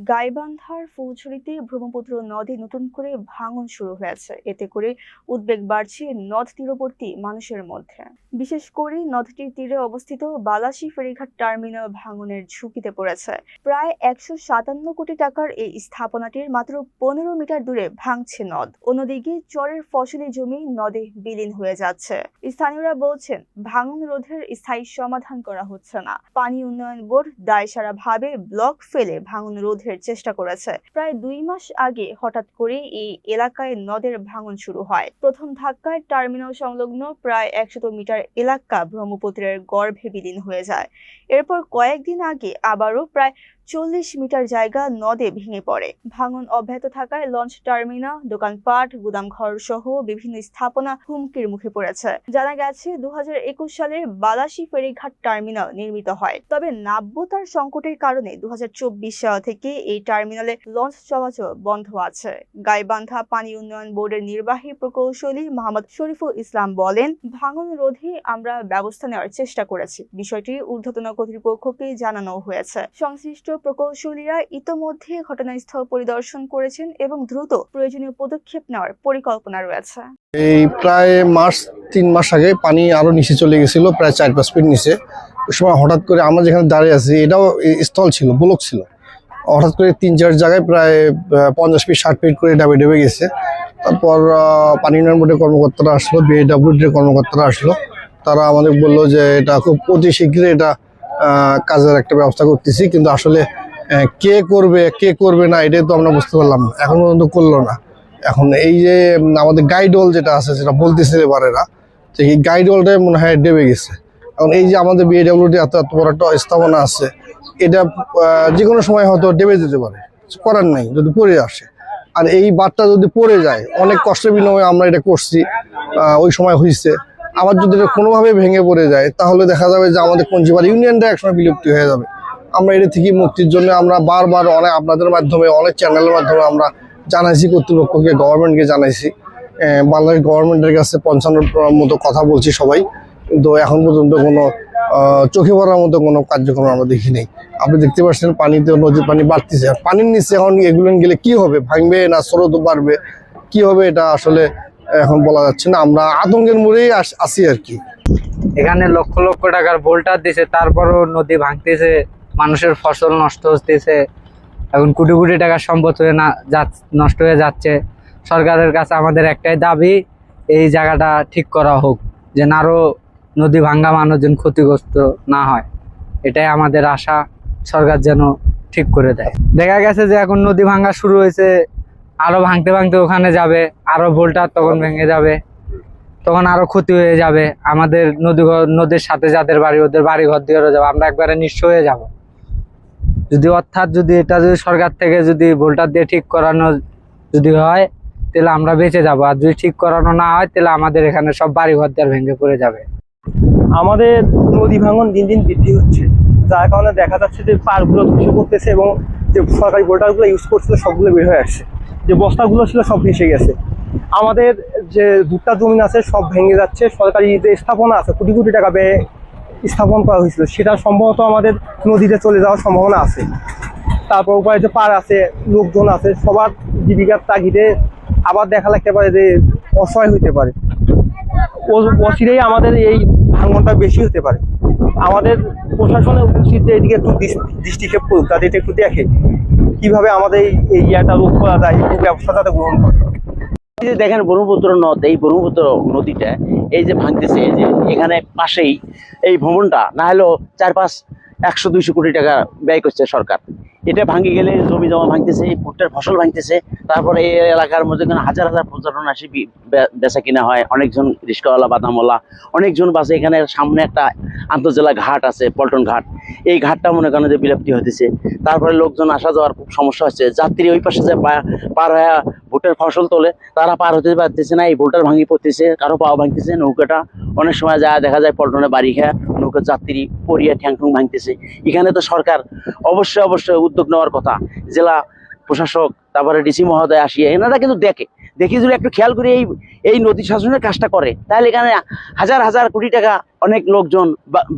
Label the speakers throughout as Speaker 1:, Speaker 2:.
Speaker 1: গাইবান্ধার ফুলছড়িতে ব্রহ্মপুত্র নদে নতুন করে ভাঙন শুরু হয়েছে। এতে করে উদ্বেগ বাড়ছে নদ তীরবর্তী মানুষের মধ্যে। বিশেষ করে নদটির তীরে অবস্থিত বালাসী ফেরিঘাট টার্মিনাল ভাঙনের ঝুঁকিতে পড়েছে। প্রায় 157 কোটি টাকার এই স্থাপনাটির মাত্র 15 মিটার দূরে ভাঙছে নদ। অন্যদিকে চরের ফসলি জমি নদে বিলীন হয়ে যাচ্ছে। স্থানীয়রা বলছেন, ভাঙন রোধের স্থায়ী সমাধান করা হচ্ছে না। পানি উন্নয়ন বোর্ড দায়সারাভাবে ব্লক ফেলে ভাঙন রোধের চেষ্টা করেছে। প্রায় 2 মাস আগে হঠাৎ করে এই এলাকায় নদের ভাঙন শুরু হয়। প্রথম ধাক্কায় টার্মিনাল সংলগ্ন প্রায় 100 মিটার এলাকা ব্রহ্মপুত্রের গর্ভে বিলীন হয়ে যায়। এরপর কয়েকদিন আগে আবারও প্রায় 40 মিটার জায়গা নদে ভেঙে পড়ে। ভাঙন অব্যাহত থাকায় লঞ্চ টার্মিনাল, দোকানপাট, গুদামঘর সহ বিভিন্ন স্থাপনা হুমকির মুখে পড়েছে। জানা গেছে 2021 সালে বালাসী ফেরিঘাট টার্মিনাল নির্মিত হয়। তবে নাব্যতার সংকটের কারণে 2024 সাল থেকে এই টার্মিনালে লঞ্চ চলাচল বন্ধ আছে। গাইবান্ধা পানি উন্নয়ন বোর্ডের নির্বাহী প্রকৌশলী মোহাম্মদ শরীফুল ইসলাম বলেন, ভাঙন রোধে আমরা ব্যবস্থা নেওয়ার চেষ্টা করেছি। বিষয়টি ঊর্ধ্বতন কর্তৃপক্ষকে জানানো হয়েছে। সংশ্লিষ্ট প্রকৌশলীরা ইতোমধ্যে ঘটনাস্থল পরিদর্শন করেছেন এবং দ্রুত প্রয়োজনীয় পদক্ষেপ নেওয়ার পরিকল্পনা রয়েছে।
Speaker 2: এই প্রায় 3 মাস আগে পানি আরো নিচে চলে গেছিল, প্রায় 4-5 ফিট নিচে। ওই সময় হঠাৎ করে আমরা যেখানে দাঁড়িয়ে আছি, এটাও স্থল ছিল, ব্লক ছিল। হঠাৎ করে 3-4 জায়গায় প্রায় 50 ফিট 60 ফিট করে ডাবে ডেবে গেছে। তারপর পানি উন্নয়ন বোর্ডের কর্মকর্তারা আসলো, বিএডব্লিউডির কর্মকর্তারা আসলো। তারা আমাদের বললো যে এটা খুব অতি শীঘ্রই এটা কাজের একটা ব্যবস্থা করতেছি, কিন্তু আসলে কে করবে না এটাই তো আমরা বুঝতে পারলাম না, এখন পর্যন্ত করলো না। এখন এই যে আমাদের গাইডওয়াল যেটা আছে, যেটা বলতেছে এবারেরা, যে এই গাইডওয়ালটাই মনে হয় ডেবে গেছে। এখন এই যে আমাদের বিএডব্লিউডি এত বড় একটা স্থাপনা আছে, এটা যে কোনো সময় হয়তো ডেবে যেতে পারে, করার নাই যদি পড়ে আসে। আর এই বাঁধটা যদি পড়ে যায়, অনেক কষ্টের বিনিময়ে আমরা এটা করছি, ওই সময় হয়েছে। আবার যদি এটা কোনোভাবে ভেঙে পড়ে যায়, তাহলে দেখা যাবে যে আমাদের পঞ্চগড় ইউনিয়নটা একসময় বিলুপ্তি হয়ে যাবে। আমরা এটা থেকে মুক্তির জন্য আমরা বারবার অনেক আপনাদের মাধ্যমে, অনেক চ্যানেলের মাধ্যমে আমরা জানাইছি, কর্তৃপক্ষকে, গভর্নমেন্টকে জানাইছি। বাংলাদেশ গভর্নমেন্টের কাছে 55 মতো কথা বলছি সবাই, কিন্তু এখন পর্যন্ত কোনো চোখে পড়ার মতো কোনো কার্যক্রম আমরা দেখি নেই। আপনি দেখতে পাচ্ছেন পানিতে, নদীর পানি বাড়তেছে। আর পানির নিচে এখন এগুলো গেলে কি হবে, ভাঙবে না স্রোত বাড়বে, কি হবে এটা আসলে এখন বলা যাচ্ছে না। আমরা আতঙ্কের মুড়েই আসি আর কি।
Speaker 3: এখানে লক্ষ লক্ষ টাকার ভোল্টার দিছে, তারপরও নদী ভাঙতেছে, মানুষের ফসল নষ্ট হতেছে। এখন কোটি কোটি টাকার সম্পদ হয়ে নষ্ট হয়ে যাচ্ছে। সরকারের কাছে আমাদের একটাই দাবি, এই জায়গাটা ঠিক করা হোক, যেন আরো নদী ভাঙ্গা মানুষজন ক্ষতিগ্রস্ত না হয়। এটাই আমাদের আশা, সরকার যেন ঠিক করে দেয়। দেখা গেছে যে এখন নদী ভাঙ্গা শুরু হয়েছে, আরো ভাঙতে ভাঙতে ওখানে যাবে, আরো ভোল্টার তখন ভেঙে যাবে, তখন আরো ক্ষতি হয়ে যাবে। আমাদের নদীর সাথে যাদের বাড়ি, ওদের বাড়ি ঘর দিয়ে যাবে, আমরা একবারে নিঃস্ব হয়ে যাব। যদি এটা সরকার থেকে যদি ভোল্টার দিয়ে ঠিক করানো যদি হয়, তাহলে আমরা বেঁচে যাব। আর যদি ঠিক করানো না হয়, তাহলে আমাদের এখানে সব বাড়ি ঘর দিয়ে ভেঙে পড়ে যাবে।
Speaker 4: আমাদের নদী ভাঙন দিন দিন বৃদ্ধি হচ্ছে, যার কারণে দেখা যাচ্ছে যে পারগুলো ধসে পড়তেছে এবং যে সরকারি ভোল্টারগুলো ইউজ করছিল সবগুলো বের হয়ে আসছে। যে বস্তাগুলো ছিল সব ভেসে গেছে। আমাদের যে ভুট্টা জমিন আছে সব ভেঙে যাচ্ছে। সরকারি যে স্থাপনা আছে, কোটি কোটি টাকা ব্যয়ে স্থাপন করা হয়েছিল, সেটা সম্ভবত আমাদের নদীতে চলে যাওয়ার সম্ভাবনা আছে। তারপর উপায় যে পার আছে, লোকজন আছে, সবার জীবিকার তাগিদে আবার দেখা লাগতে পারে যে অসহায় হইতে পারে। অচিরেই আমাদের এই ভাঙনটা বেশি হতে পারে। আমাদের প্রশাসনের উচিত যে এদিকে একটু দৃষ্টিক্ষেপ করুক, যাতে এটা একটু দেখে কিভাবে আমাদের এই ইয়াটা রোধ করা যায়, এই ব্যবস্থা যাতে গ্রহণ করে।
Speaker 5: দেখেন ব্রহ্মপুত্র নদ, এই ব্রহ্মপুত্র নদীটা এই যে ভাঙতেছে, এই যে এখানে পাশেই এই ভবনটা না হলেও 100-200 কোটি টাকা ব্যয় করছে সরকার। এটা ভাঙে গেলে জমি জমা ভাঙতেছে, ভুট্টার ফসল ভাঙতেছে। তারপরে এই এলাকার মধ্যে হাজার হাজার পর্যটন আসি, বেচা কিনা হয়। অনেকজন রিক্সাওয়ালা, বাদামওয়ালা অনেকজন বাসে। এখানে সামনে একটা আন্তর্জেলা ঘাট আছে, পল্টন ঘাট। এই ঘাটটা মনে করেন যে বিলুপ্তি হতেছে। তারপরে লোকজন আসা যাওয়ার খুব সমস্যা হচ্ছে। যাত্রী ওই পাশে যে পার হয়ে ভুট্টার ফসল তোলে, তারা পার হতে পারতেছে না। এই ভুট্টার ভাঙি পড়তেছে, কারো পাও ভাঙতেছে। নৌকাটা অনেক সময় দেখা যায় পল্টনে বাড়ি খেয়ে নৌকার যাত্রী পড়িয়া ঠ্যাং ঠুং ভাঙতেছে। এখানে তো সরকার অবশ্যই উদ্যোগ নেওয়ার কথা। জেলা প্রশাসক, তারপরে ডিসি মহোদয় আসিয়া এনারা কিন্তু দেখি যদি একটু খেয়াল করে এই নদী শাসনের কাজটা করে, তাহলে এখানে হাজার হাজার কোটি টাকা অনেক লোকজন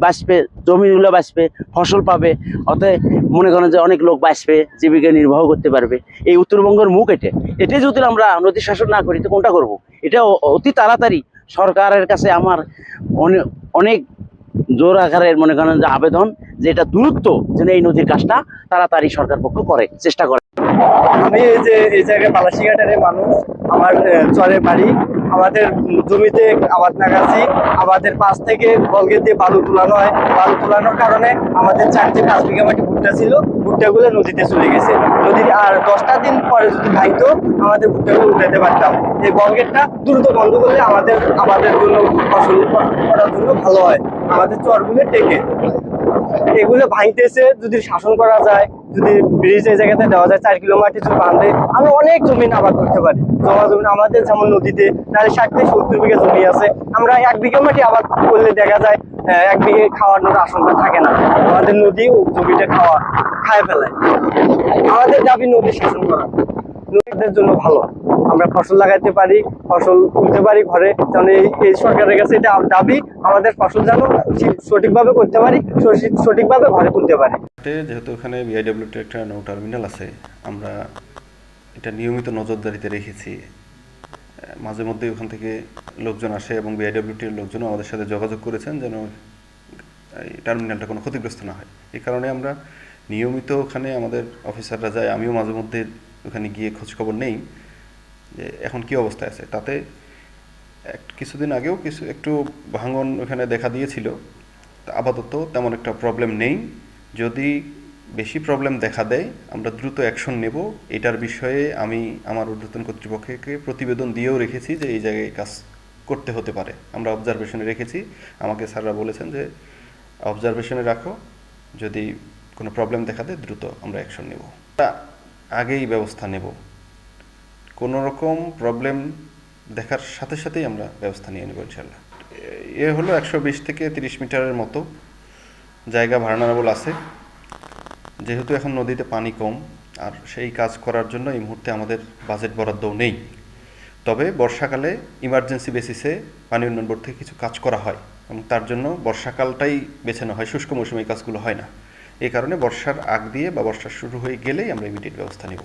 Speaker 5: বাঁচবে, জমিগুলো বাঁচবে, ফসল পাবে, অতএব মনে করেন যে অনেক লোক বাঁচবে, জীবিকা নির্বাহ করতে পারবে। এই উত্তরবঙ্গের মুখ এটা যদি আমরা নদী শাসন না করি তো কোনটা করব? এটা অতি তাড়াতাড়ি সরকারের কাছে আমার অনেক জোর আকারের মনে করেন যে আবেদন, যে এটা দ্রুত যেন এই নদীর কাজটা তাড়াতাড়ি সরকার পক্ষ করে, চেষ্টা করে।
Speaker 4: আমি এই জায়গায় বালাসিঘাটের মানুষ, আমার চরে বাড়ি, আমাদের জমিতে আবাদ লাগাচ্ছি, আমাদের পাশ থেকে বলগেট দিয়ে বালু তোলানো হয়, বালু তোলানোর কারণে আমাদের 4-5 বিঘা মাটি ভুট্টা ছিল, ভুট্টাগুলো নদীতে চলে গেছে। নদীর আর 10টা দিন পরে যদি ভাঙতো আমাদের ভুট্টাগুলো উঠাতে পারতাম। এই বলগেটটা দ্রুত বন্ধ করলে আমাদের জন্য ফসল করার জন্য ভালো হয়, আমাদের চরগুলো টেকে। এগুলো ভাঙতেছে, যদি শাসন করা যায়, যদি ব্রিজ এই জায়গাতে দেওয়া যায়, 4 কিলো মাটি যদি বাঁধে, আমরা অনেক জমি আবাদ করতে পারি। জমি আমাদের যেমন নদীতে প্রায় 60 থেকে 70 বিঘা জমি আছে, আমরা 1 বিঘা মাটি আবাদ করলে দেখা যায় 1 বিঘে খাওয়ানোর আশঙ্কা থাকে না, আমাদের নদী ও জমিটা খায় ফেলায়। আমাদের দাবি নদী শাসন করা, নদীদের জন্য ভালো, আমরা ফসল লাগাইতে পারি, ফসল তুলতে পারি ঘরে। যেন এই সরকারের কাছে এটা দাবি, আমাদের ফসল যেন সঠিকভাবে করতে পারি, সঠিকভাবে ঘরে তুলতে পারি।
Speaker 6: যেহেতু ওখানে বিআইডব্লিউটির একটা নৌ টার্মিনাল আছে, আমরা এটা নিয়মিত নজরদারিতে রেখেছি। মাঝে মধ্যে ওখান থেকে লোকজন আসে এবং বিআইডব্লিউটির লোকজনও আমাদের সাথে যোগাযোগ করেছেন যেন এই টার্মিনালটা কোনো ক্ষতিগ্রস্ত না হয়। এই কারণে আমরা নিয়মিত ওখানে আমাদের অফিসাররা যায়, আমিও মাঝে মধ্যে ওখানে গিয়ে খোঁজখবর নেই যে এখন কী অবস্থায় আছে। তাতে কিছুদিন আগেও একটু ভাঙন ওখানে দেখা দিয়েছিল, আপাতত তেমন একটা প্রবলেম নেই। যদি বেশি প্রবলেম দেখা দেয় আমরা দ্রুত অ্যাকশন নেব। এটার বিষয়ে আমি আমার ঊর্ধ্বতন কর্তৃপক্ষকে প্রতিবেদন দিয়েও রেখেছি যে এই জায়গায় কাজ করতে হতে পারে, আমরা অবজারভেশনে রেখেছি। আমাকে স্যাররা বলেছেন যে অবজারভেশনে রাখো, যদি কোনো প্রবলেম দেখা দেয় দ্রুত আমরা অ্যাকশন নেব, আগেই ব্যবস্থা নেব। কোনো রকম প্রবলেম দেখার সাথে সাথেই আমরা ব্যবস্থা নিয়ে নেব ইনশাল্লাহ। এ হলো 120 থেকে 30 মিটারের মতো জায়গা ভার্নারেবল আছে। যেহেতু এখন নদীতে পানি কম, আর সেই কাজ করার জন্য এই মুহূর্তে আমাদের বাজেট বরাদ্দও নেই। তবে বর্ষাকালে ইমার্জেন্সি বেসিসে পানি উন্নয়ন বোর্ড থেকে কিছু কাজ করা হয় এবং তার জন্য বর্ষাকালটাই বেছে নেওয়া হয়, শুষ্ক মৌসুমে এই কাজগুলো হয় না। এই কারণে বর্ষার আগ দিয়ে বা বর্ষা শুরু হয়ে গেলেই আমরা ইমিডিয়েট ব্যবস্থা নেব।